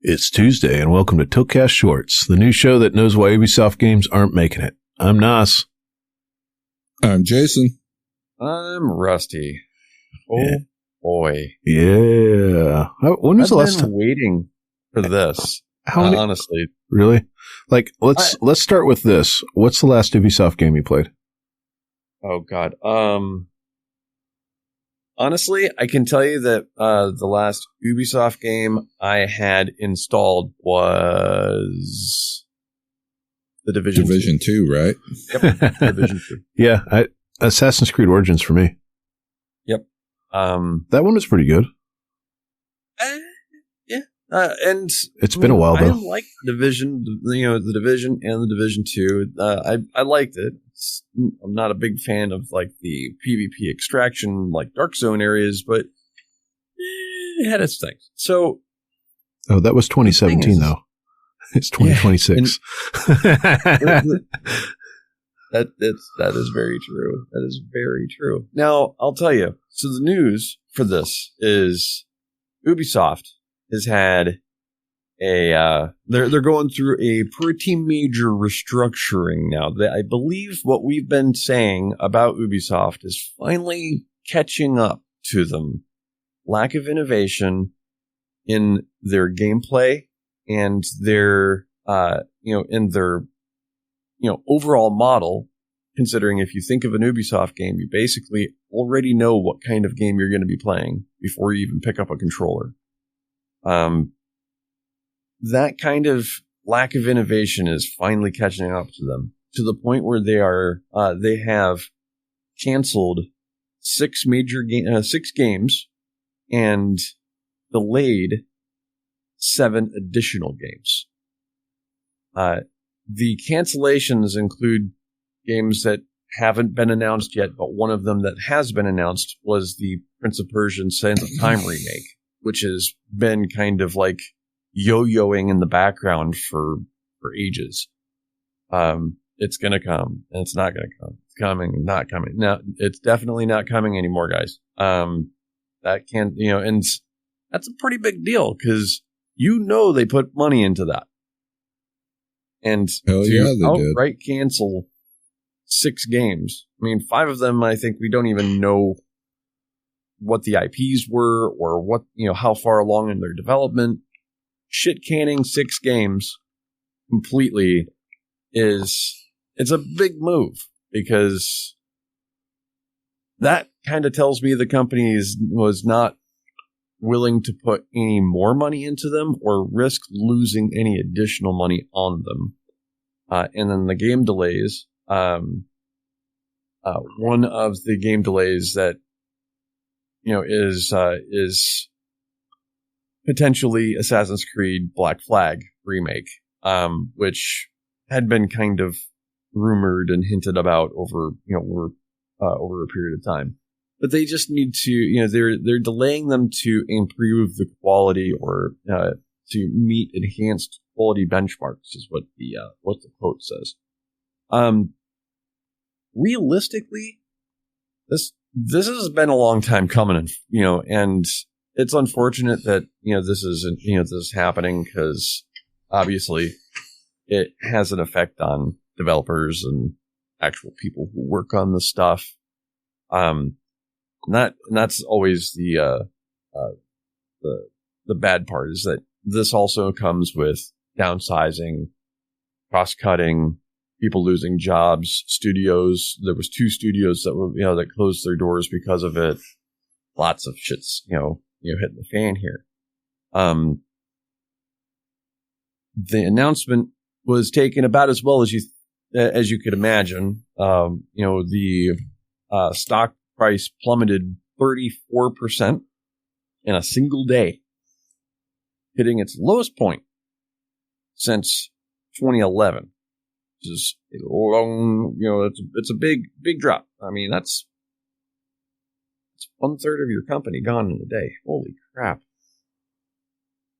It's Tuesday, and welcome to Tiltcast Shortz, the new show that knows why Ubisoft games aren't making it. I'm Nauss. I'm Jason. I'm Rusty. Oh, boy. Yeah. When was the last time? I've been waiting for this, honestly. Really? Like, let's start with this. What's the last Ubisoft game you played? Oh, God. Honestly, I can tell you that the last Ubisoft game I had installed was The Division 2, right? Yep, Division 2. Yeah, Assassin's Creed Origins for me. Yep. That one was pretty good. Yeah. And it's been a while, though. I like the Division, the Division and the Division 2. I liked it. I'm not a big fan of like the PvP extraction, like Dark Zone areas, but it had its things. So, that was 2017, though. It's 2026. That is very true. That is very true. Now, I'll tell you. So the news for this is Ubisoft has had they're going through a pretty major restructuring now. I believe what we've been saying about Ubisoft is finally catching up to them. Lack of innovation in their gameplay and their overall model. Considering if you think of an Ubisoft game, you basically already know what kind of game you're going to be playing before you even pick up a controller. That kind of lack of innovation is finally catching up to them, to the point where they have canceled 6 games and delayed 7 additional games. The cancellations include games that haven't been announced yet, but one of them that has been announced was the Prince of Persia: Sands of Time remake, which has been kind of like yo-yoing in the background for ages. It's gonna come, and it's not gonna come. It's coming, not coming. Now, it's definitely not coming anymore, guys. That can't, and that's a pretty big deal, because they put money into that. And outright cancel 6 games. I mean, 5 of them, I think we don't even know what the IPs were or what, how far along in their development. Shit canning 6 games completely it's a big move, because that kind of tells me the company was not willing to put any more money into them or risk losing any additional money on them. And then the game delays. One of the game delays that is potentially Assassin's Creed Black Flag remake, which had been kind of rumored and hinted about over a period of time. But they just need to, they're delaying them to improve the quality or to meet enhanced quality benchmarks, is what the quote says. Realistically, this has been a long time coming, and it's unfortunate that this is happening, because obviously it has an effect on developers and actual people who work on the stuff. And that's always the bad part, is that this also comes with downsizing, cross-cutting, people losing jobs, studios. There was 2 studios that were that closed their doors because of it. Lots of shits hitting the fan here. The announcement was taken about as well as you could imagine. The stock price plummeted 34% in a single day, hitting its lowest point since 2011. Which is a long, it's a big drop. I mean, it's 1/3 of your company gone in a day. Holy crap.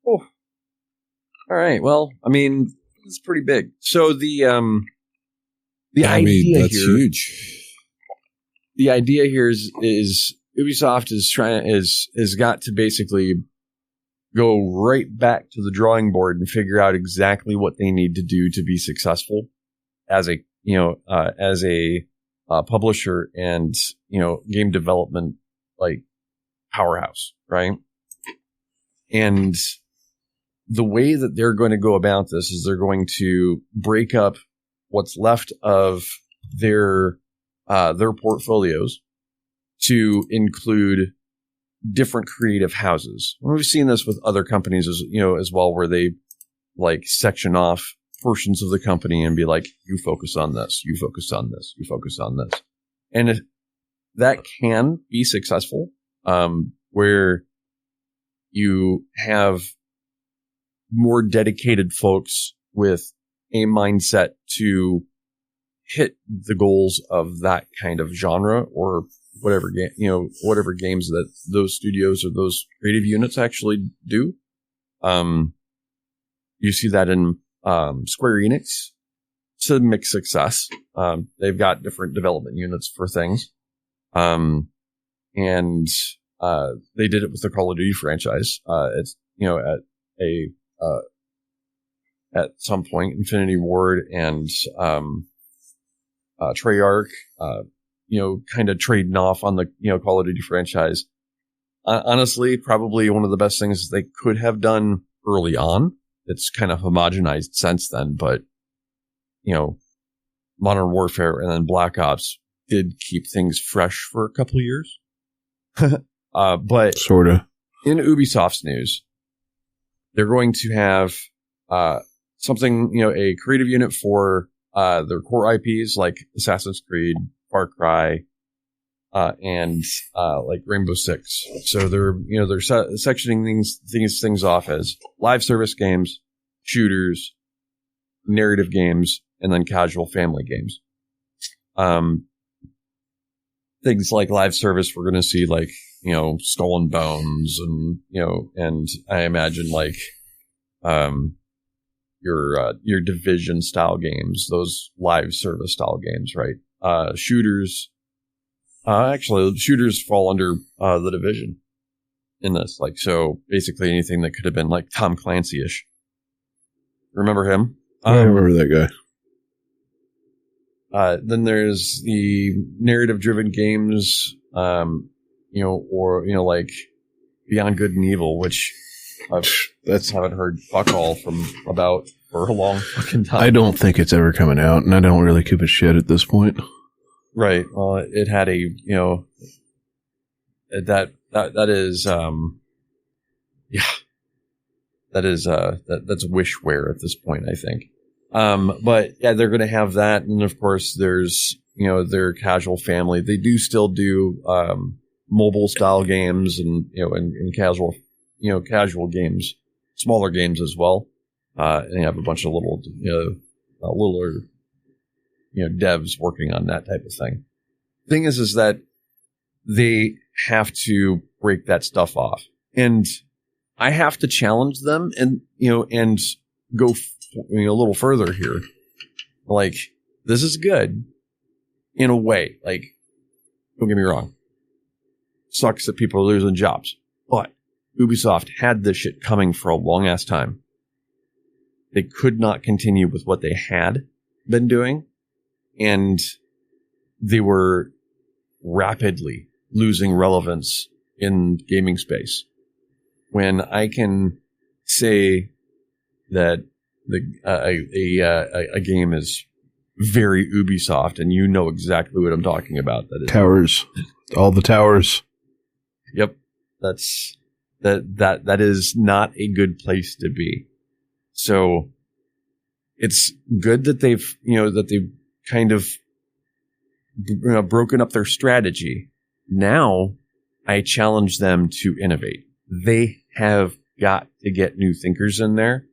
Oh. All right. Well, I mean, it's pretty big. So the idea that's here, huge. The idea here is Ubisoft has got to basically go right back to the drawing board and figure out exactly what they need to do to be successful as a publisher and, game development, like, powerhouse, right? And the way that they're going to go about this is they're going to break up what's left of their portfolios to include different creative houses. And we've seen this with other companies as well, where they like section off portions of the company and be like, you focus on this, you focus on this, you focus on this. And that can be successful, where you have more dedicated folks with a mindset to hit the goals of that kind of genre or whatever whatever games that those studios or those creative units actually do. You see that in Square Enix. It's a mixed success. They've got different development units for things. And they did it with the Call of Duty franchise. It's, at some point, Infinity Ward and Treyarch, kind of trading off on the, Call of Duty franchise. Honestly, probably one of the best things they could have done early on. It's kind of homogenized since then, but, Modern Warfare and then Black Ops did keep things fresh for a couple of years. But sort of. In Ubisoft's news, they're going to have something, a creative unit for their core IPs like Assassin's Creed, Far Cry, and like Rainbow Six. So they're sectioning these things off as live service games, shooters, narrative games, and then casual family games. Things like live service, we're going to see like, Skull and Bones and, and I imagine like, your Division style games, those live service style games, right? Shooters, actually shooters fall under, the Division in this. Like, so basically anything that could have been like Tom Clancy-ish. Remember him? I remember that guy. Then there's the narrative-driven games, or like Beyond Good and Evil, which I haven't heard fuck all from about for a long fucking time. I don't think it's ever coming out, and I don't really give a shit at this point. Right. Well, it had a that is that's wishware at this point, I think. But yeah, they're going to have that. And of course there's, their casual family. They do still do, mobile style games and, and casual games, smaller games as well. And they have a bunch of littler, devs working on that type of thing. Thing is that they have to break that stuff off, and I have to challenge them and go a little further here. Like, this is good in a way. Like, don't get me wrong. Sucks that people are losing jobs, but Ubisoft had this shit coming for a long ass time. They could not continue with what they had been doing, and they were rapidly losing relevance in gaming space. When I can say that a game is very Ubisoft, and you know exactly what I'm talking about. That is towers, all the towers. Yep, that is not a good place to be. So it's good that they've kind of broken up their strategy. Now I challenge them to innovate. They have got to get new thinkers in there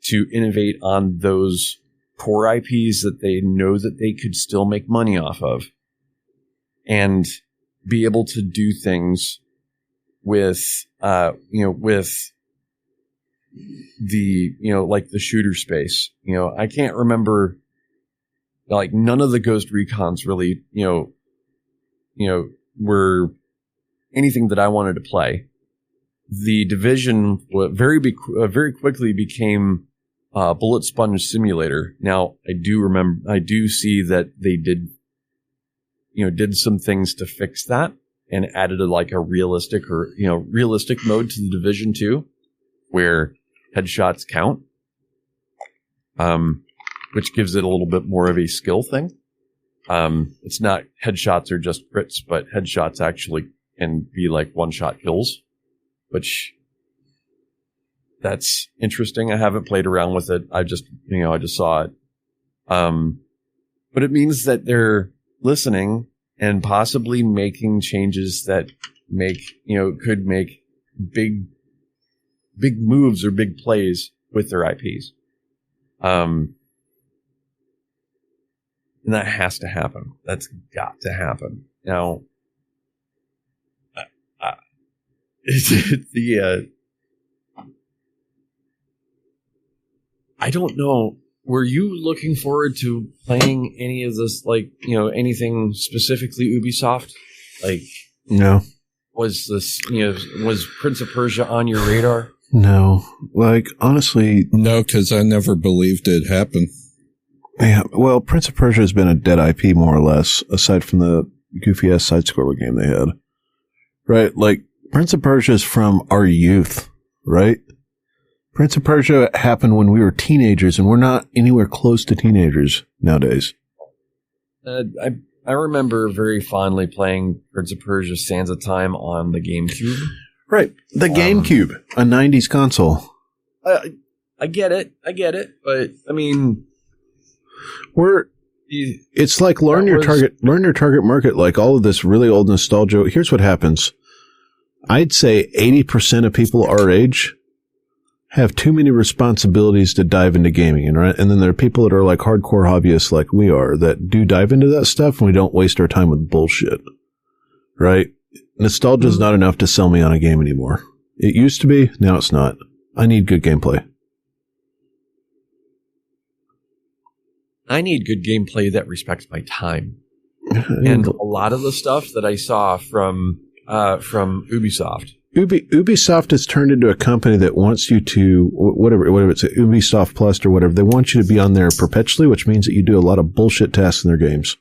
to innovate on those core IPs that they know that they could still make money off of, and be able to do things with the, like the shooter space. I can't remember, like, none of the Ghost Recons really, were anything that I wanted to play. the Division very quickly became Bullet Sponge Simulator. Now, I do see that they did some things to fix that and added a realistic mode to the Division 2, where headshots count, which gives it a little bit more of a skill thing. It's not headshots are just crits, but headshots actually can be one-shot kills, which that's interesting. I haven't played around with it. I just saw it. But it means that they're listening and possibly making changes that could make big moves or big plays with their IPs. And that has to happen. That's got to happen. Now, I don't know. Were you looking forward to playing any of this, anything specifically Ubisoft? No. Was this, was Prince of Persia on your radar? No. Honestly. No, because I never believed it happened. Yeah, well, Prince of Persia has been a dead IP, more or less, aside from the goofy-ass side-scroller game they had. Right? Prince of Persia is from our youth, right? Prince of Persia happened when we were teenagers, and we're not anywhere close to teenagers nowadays. I remember very fondly playing Prince of Persia Sands of Time on the GameCube. Right. The GameCube, a 90s console. I get it, but, I mean... It's like learn your target market, all of this really old nostalgia. Here's what happens. I'd say 80% of people our age have too many responsibilities to dive into gaming, and then there are people that are hardcore hobbyists like we are that do dive into that stuff, and we don't waste our time with bullshit. Right? Nostalgia is not enough to sell me on a game anymore. It used to be, now it's not. I need good gameplay. I need good gameplay that respects my time. And a lot of the stuff that I saw from Ubisoft. Ubisoft has turned into a company that wants you to, whatever it's Ubisoft Plus or whatever, they want you to be on there perpetually, which means that you do a lot of bullshit tasks in their games.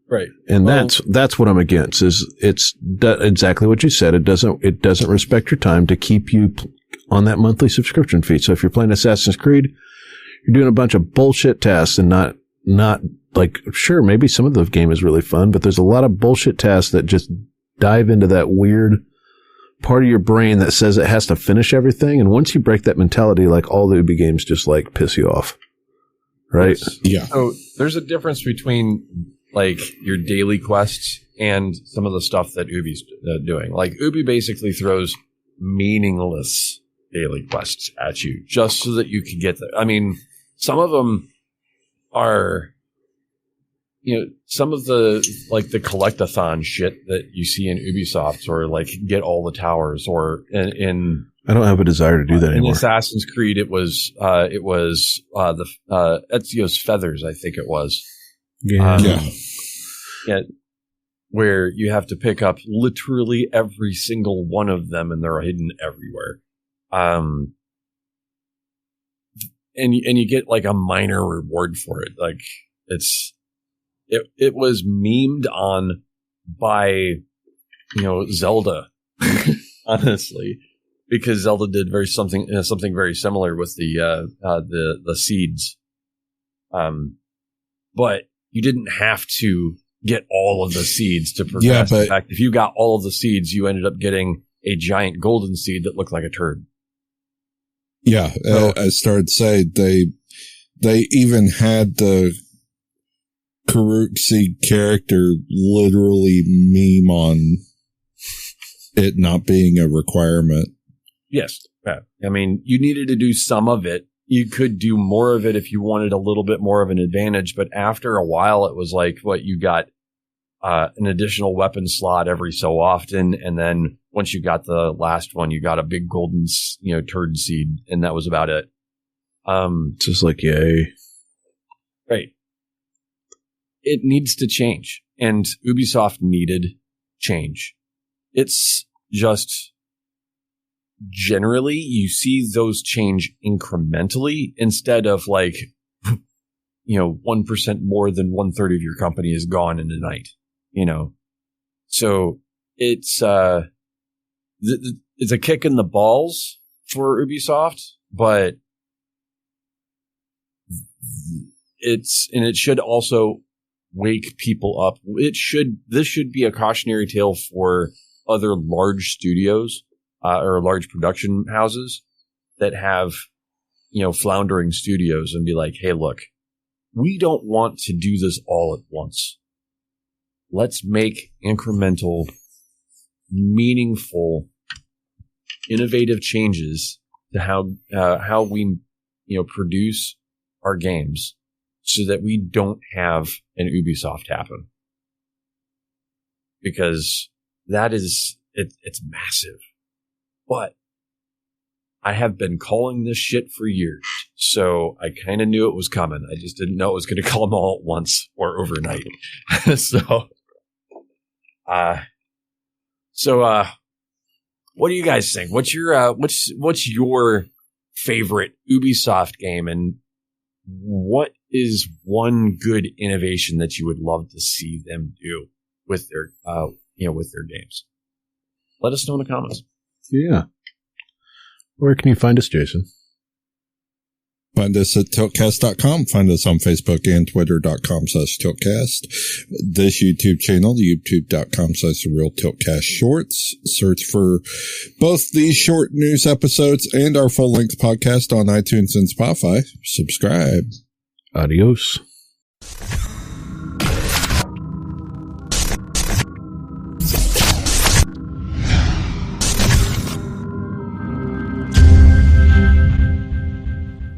Right. And that's what I'm against, it's exactly what you said. It doesn't respect your time to keep you on that monthly subscription fee. So if you're playing Assassin's Creed, you're doing a bunch of bullshit tasks and not sure, maybe some of the game is really fun, but there's a lot of bullshit tasks that just dive into that weird part of your brain that says it has to finish everything. And once you break that mentality, all the Ubi games just like piss you off. Right? Yeah. So there's a difference between your daily quests and some of the stuff that Ubi's doing. Ubi basically throws meaningless daily quests at you just so that you can get there. I mean, some of them are, some of the the collectathon shit that you see in Ubisoft, or get all the towers, or in I don't have a desire to do that anymore. In Assassin's Creed, it was the Ezio's feathers, I think it was. Yeah. Yeah. Where you have to pick up literally every single one of them, and they're hidden everywhere. And you get a minor reward for it. It was memed on by, Zelda, honestly, because Zelda did something very similar with the seeds. But you didn't have to get all of the seeds to progress. Yeah, but in fact, if you got all of the seeds, you ended up getting a giant golden seed that looked like a turd. Yeah, I started to say they even had the Karuk seed character literally meme on it not being a requirement. Yes. I mean, you needed to do some of it. You could do more of it if you wanted a little bit more of an advantage, but after a while, it was you got an additional weapon slot every so often, and then once you got the last one, you got a big golden, turd seed, and that was about it. Just yay. Right. It needs to change, and Ubisoft needed change. It's just, generally you see those change incrementally instead of like, 1% more than 1/3 of your company is gone in a night, So it's a kick in the balls for Ubisoft, but it should also wake people up. This should be a cautionary tale for other large studios or large production houses that have, floundering studios and be like, hey, look, we don't want to do this all at once. Let's make incremental, meaningful, innovative changes to how we, produce our games so that we don't have an Ubisoft happen. Because that is, it's massive. But I have been calling this shit for years, so I kind of knew it was coming. I just didn't know it was going to come all at once or overnight. What do you guys think? What's your favorite Ubisoft game, and what is one good innovation that you would love to see them do with their games? Let us know in the comments. Yeah. Where can you find us, Jason? Find us at tiltcast.com. Find us on Facebook and Twitter.com/tiltcast. This YouTube channel, youtube.com/realtiltcast shorts. Search for both these short news episodes and our full-length podcast on iTunes and Spotify. Subscribe. Adios.